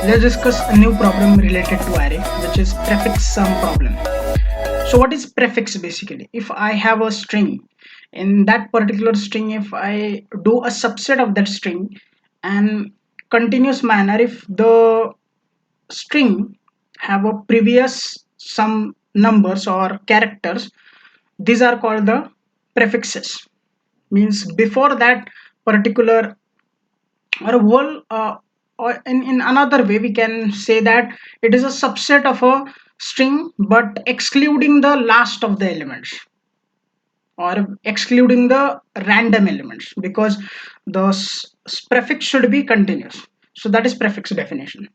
Let's discuss a new problem related to array, which is prefix sum problem. So what is prefix basically? If I have a string, in that particular string, if I do a subset of that string and continuous manner, if the string have a previous some numbers or characters, these are called the prefixes. Means before that particular or a whole or in another way we can say that it is a subset of a string but excluding the last of the elements or excluding the random elements, because the prefix should be continuous. So that is prefix definition.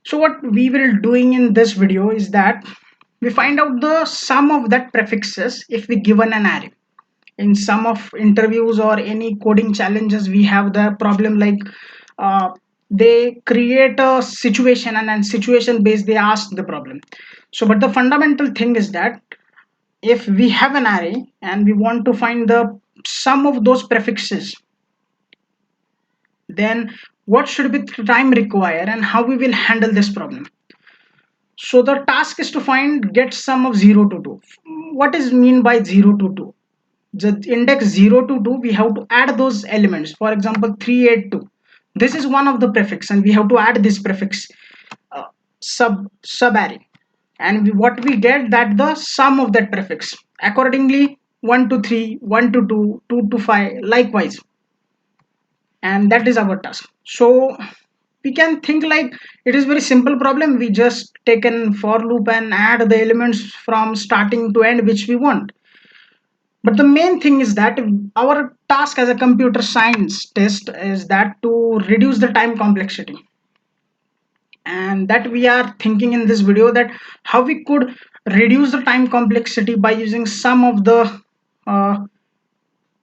So what we will doing in this video is that we find out the sum of that prefixes if we given an array. In some of interviews or any coding challenges we have the problem like uh, they create a situation and then situation based they ask the problem. So but the fundamental thing is that if we have an array and we want to find the sum of those prefixes, then what should be the time required and how we will handle this problem. So the task is to find get sum of 0 to 2. What is mean by 0 to 2? The index 0 to 2 we have to add those elements. For example 382, this is one of the prefix and we have to add this prefix uh, sub array, and what we get that the sum of that prefix accordingly 1 to 3, 1 to 2, 2 to 5 likewise, and that is our task. So we can think like it is very simple problem. We just take an for loop and add the elements from starting to end which we want. But the main thing is that our task as a computer science test is that to reduce the time complexity, and that we are thinking in this video that how we could reduce the time complexity by using some of the uh,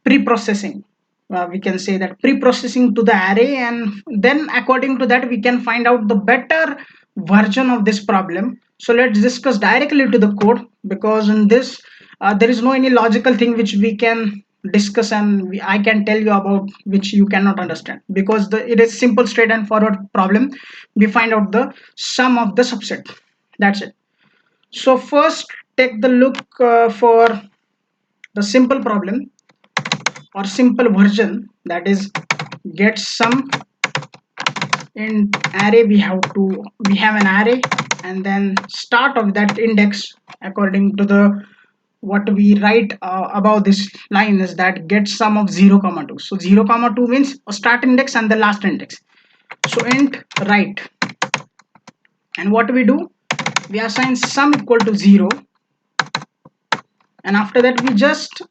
pre-processing. We can say that pre-processing to the array, and then according to that we can find out the better version of this problem. So let's discuss directly to the code, because in this there is no any logical thing which we can discuss and I can tell you about which you cannot understand, because it is simple straight and forward problem. We find out the sum of the subset, that's it. So first take the look for the simple problem or simple version, that is get sum. In array we have an array, and then start of that index according to the what we write above this line is that get sum of 0 comma 2. So 0 comma 2 means a start index and the last index. So int write, and what we do, we assign sum equal to 0, and after that we just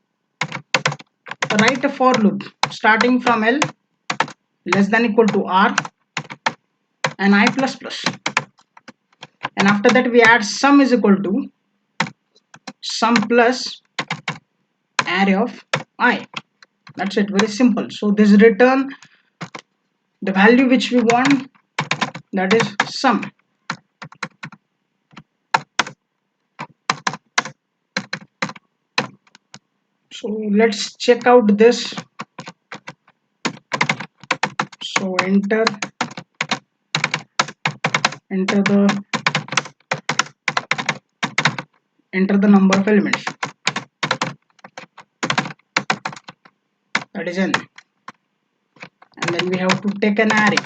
write a for loop starting from L less than equal to R and I plus plus, and after that we add sum is equal to sum plus array of I. That's it, very simple. So this return the value which we want, that is sum. So let's check out this. So enter the number of elements, that is n, and then we have to take an array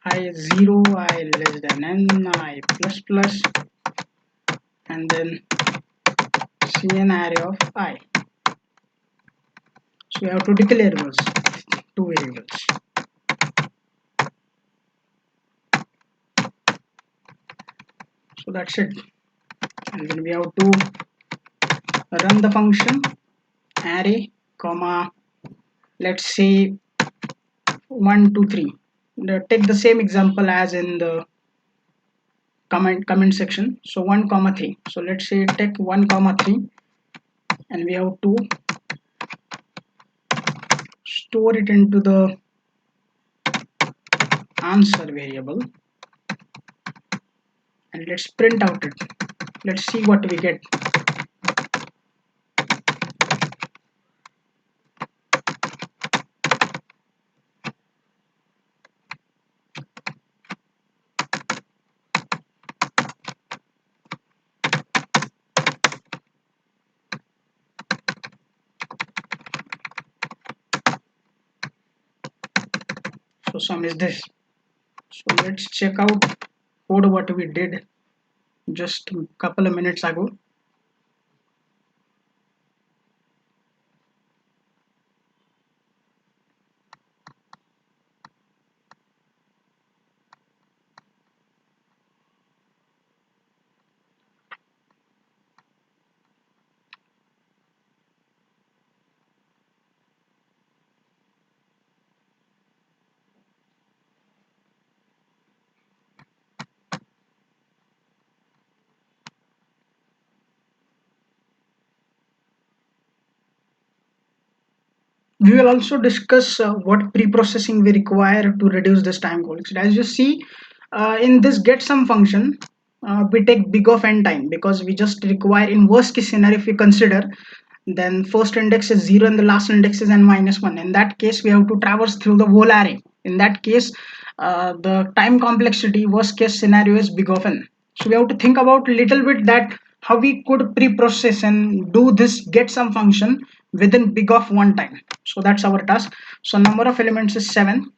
I 0, I less than n, I plus plus, and then see an array of I. So we have to declare those two variables. So that's it, and then we have to run the function array comma, let's say 1 2 3. Take the same example as in the comment section. So 1 comma 3. So let's say take 1 comma 3, and we have to store it into the answer variable, and let's print out it. Let's see what we get. So sum is this. So let's check out code what we did just a couple of minutes ago. We will also discuss what pre-processing we require to reduce this time complexity. As you see, in this get some function, we take big of n time because we just require, in worst case scenario, if we consider, then first index is 0 and the last index is n minus 1. In that case, we have to traverse through the whole array. In that case, the time complexity worst case scenario is big of n. So we have to think about a little bit that how we could pre-process and do this get some function within big of one time. So that's our task. So number of elements is 7.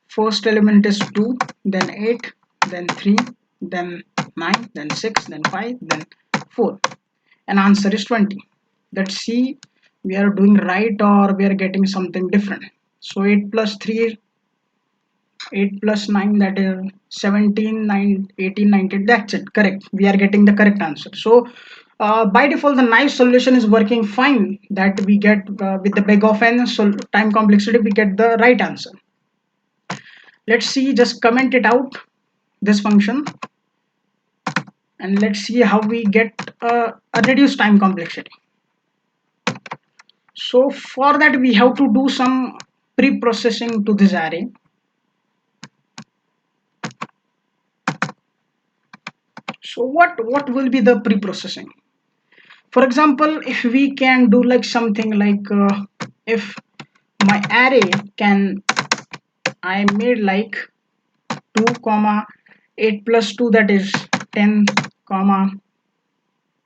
First element is 2, then 8, then 3, then 9, then 6, then 5, then 4. And answer is 20. Let's see we are doing right or we are getting something different. So 8 plus 3, 8 plus 9, that is 17, 9, 18, 19. That's it, correct. We are getting the correct answer. So by default, the nice solution is working fine, that we get with the big of n, so time complexity, we get the right answer. Let's see, just comment it out, this function, and let's see how we get a reduced time complexity. So for that, we have to do some pre-processing to this array. So what will be the pre-processing? For example, if we can do like something like if my array can, I made like 2 comma 8 plus 2, that is 10 comma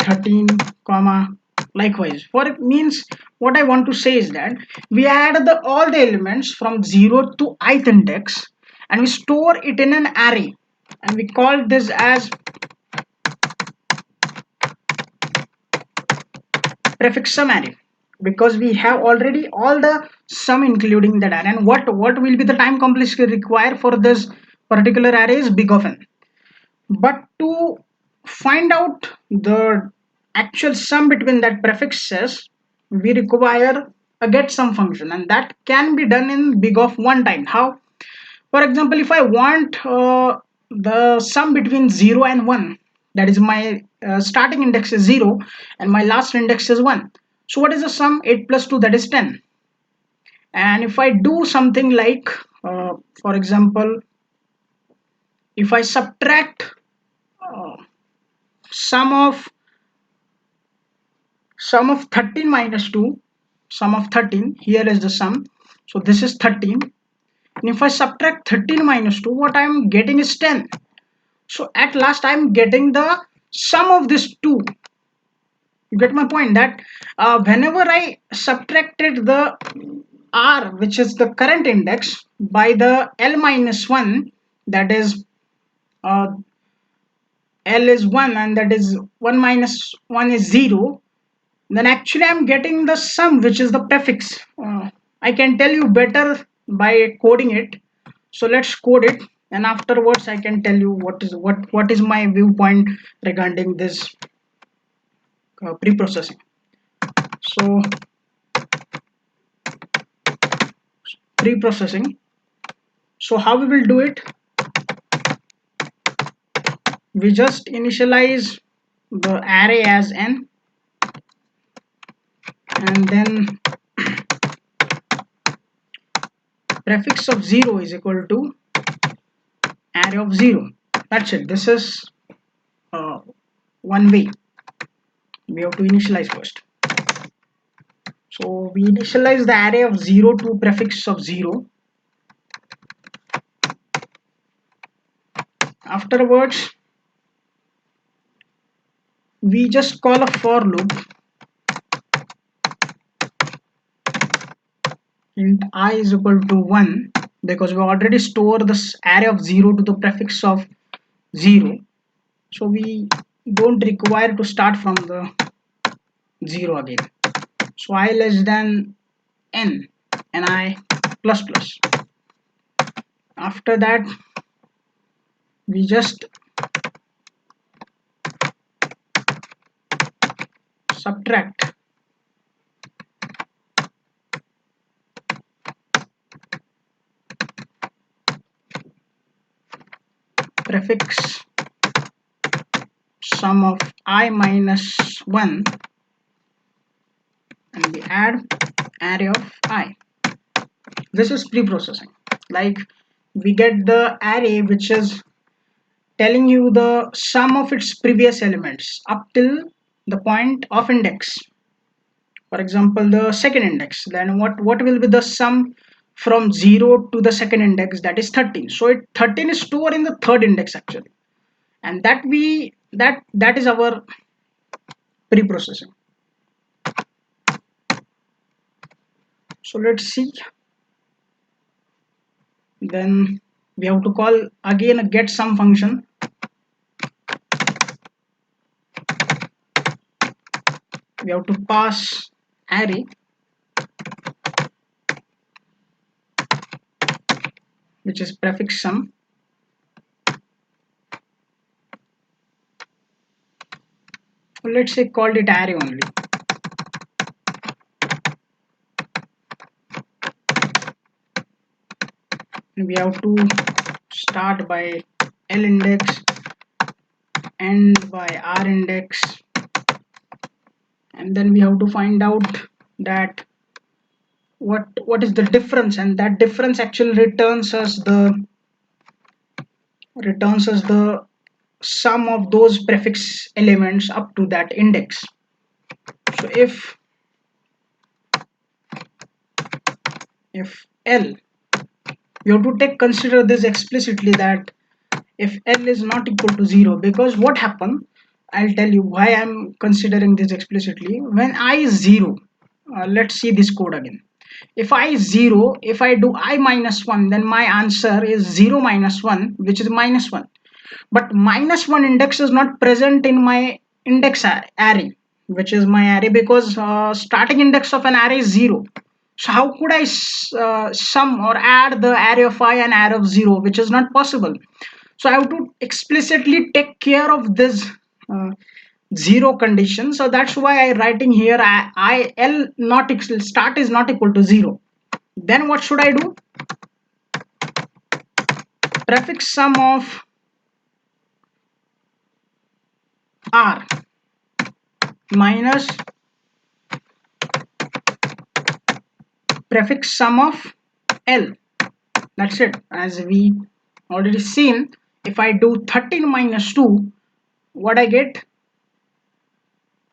13 comma likewise. For it means, what I want to say is that we add all the elements from 0 to ith index and we store it in an array, and we call this as prefix sum array, because we have already all the sum including that array. And what will be the time complexity required for this particular array is big of n. But to find out the actual sum between that prefixes, we require a get sum function, and that can be done in big of one time. How? For example, if I want the sum between 0 and 1, that is my starting index is 0 and my last index is 1. So what is the sum? 8 plus 2, that is 10. And if I do something like, for example, if I subtract uh, sum of 13 minus 2, sum of 13, here is the sum, so this is 13, and if I subtract 13 minus 2, what I am getting is 10. So at last I am getting the sum of this 2. You get my point, that whenever I subtracted the r, which is the current index, by the l minus 1, that is uh, l is 1 and that is 1 minus 1 is 0, then actually I'm getting the sum, which is the prefix. I can tell you better by coding it. So let's code it, and afterwards I can tell you what is my viewpoint regarding this pre-processing. So pre-processing. So how we will do it? We just initialize the array as n, and then prefix of 0 is equal to array of 0. That's it. This is one way. We have to initialize first. So we initialize the array of 0 to prefix of 0. Afterwards, we just call a for loop, int I is equal to 1, because we already store this array of 0 to the prefix of 0, so we don't require to start from the 0 again. So I less than n and I plus plus. After that we just subtract prefix sum of I minus 1 and we add array of I. This is pre-processing. Like, we get the array which is telling you the sum of its previous elements up till the point of index. For example, the second index, then what will be the sum from 0 to the second index, that is 13. So 13 is stored in the third index actually, and that is our pre-processing. So let's see. Then we have to call again a get sum function. We have to pass array which is prefix sum. Let's say called it array only. And we have to start by L index, end by R index, and then we have to find out that what is the difference, and that difference actually returns us the sum of those prefix elements up to that index. So if L, we have to consider this explicitly, that if L is not equal to 0, because what happened, I'll tell you why I'm considering this explicitly. When I is 0, let's see this code again. If I is 0, if I do I minus 1, then my answer is 0 minus 1, which is minus 1. But minus 1 index is not present in my index array, which is my array, because starting index of an array is 0. So how could I sum or add the array of I and array of 0, which is not possible. So I have to explicitly take care of this uh, 0 condition. So that's why I writing here I L not start is not equal to 0. Then what should I do? Prefix sum of R minus prefix sum of L. That's it. As we already seen, if I do 13 minus 2, what I get?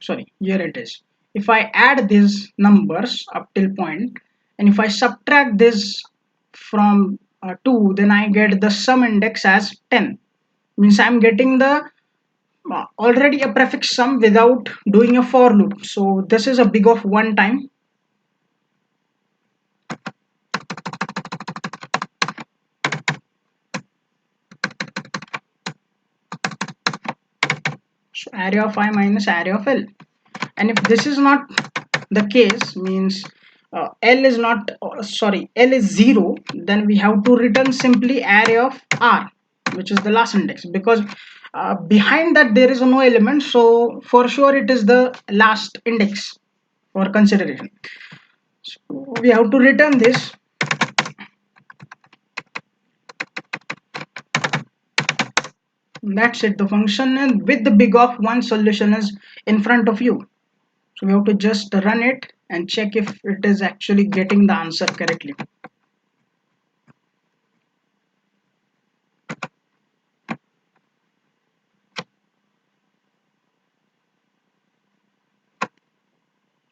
Sorry, here it is. If I add these numbers up till point, and if I subtract this from 2, then I get the sum index as 10. Means I'm getting the already a prefix sum without doing a for loop. So this is a big of one time. So array of I minus array of L. And if this is not the case, means L is not, sorry, L is 0, then we have to return simply array of R, which is the last index, because behind that there is no element, so for sure it is the last index for consideration. So we have to return this. That's it. The function and with the big of one solution is in front of you. So we have to just run it and check if it is actually getting the answer correctly.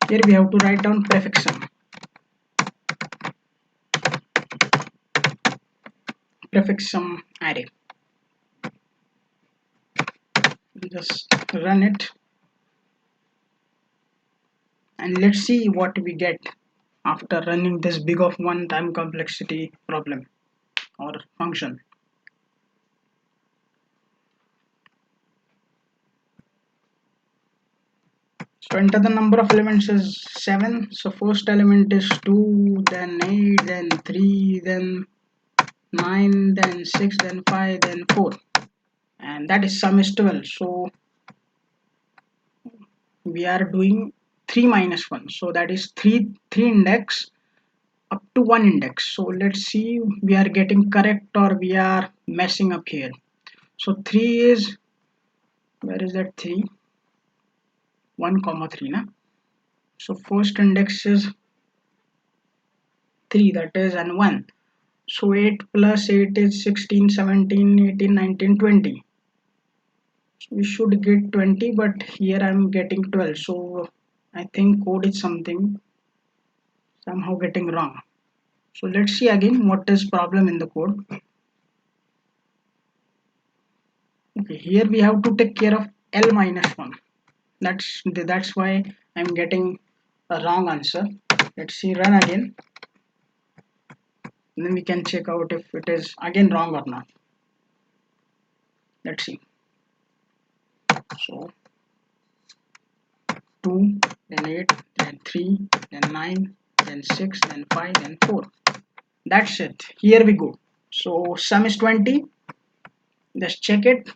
Here we have to write down prefix sum. Prefix sum array. Just run it and let's see what we get after running this big of one time complexity problem. or function. So enter the number of elements is 7. So first element is 2, then 8, then 3, then 9, then 6, then 5, then 4. And that is sum is 12. So we are doing 3 minus 1. So that is 3 index up to 1 index. So let's see we are getting correct or we are messing up here. So 3 is, where is that 3? 1 comma 3 na. So first index is 3, that is, and 1. So 8 plus 8 is 16, 17, 18, 19, 20. So we should get 20, but here I'm getting 12. So I think code is somehow getting wrong. So let's see again what is problem in the code. Okay, here we have to take care of L minus 1. That's why I'm getting a wrong answer. Let's see, run again. And then we can check out if it is again wrong or not. Let's see. So 2, then 8, then 3, then 9, then 6, then 5, then 4. That's it. Here we go. So sum is 20. Just check it.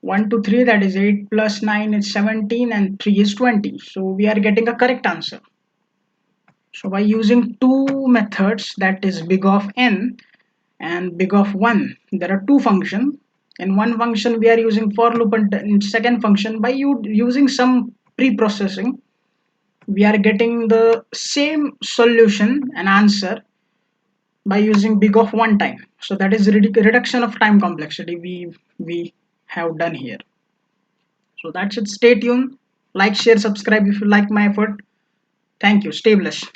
1 to 3, that is 8 plus 9 is 17 and 3 is 20. So we are getting a correct answer. So by using two methods, that is big of n and big of 1, there are two functions. In one function we are using for loop, and in second function by using some pre-processing we are getting the same solution and answer by using big of one time. So that is reduction of time complexity we have done here. So that's it. Stay tuned, like, share, subscribe if you like my effort. Thank you. Stay blessed.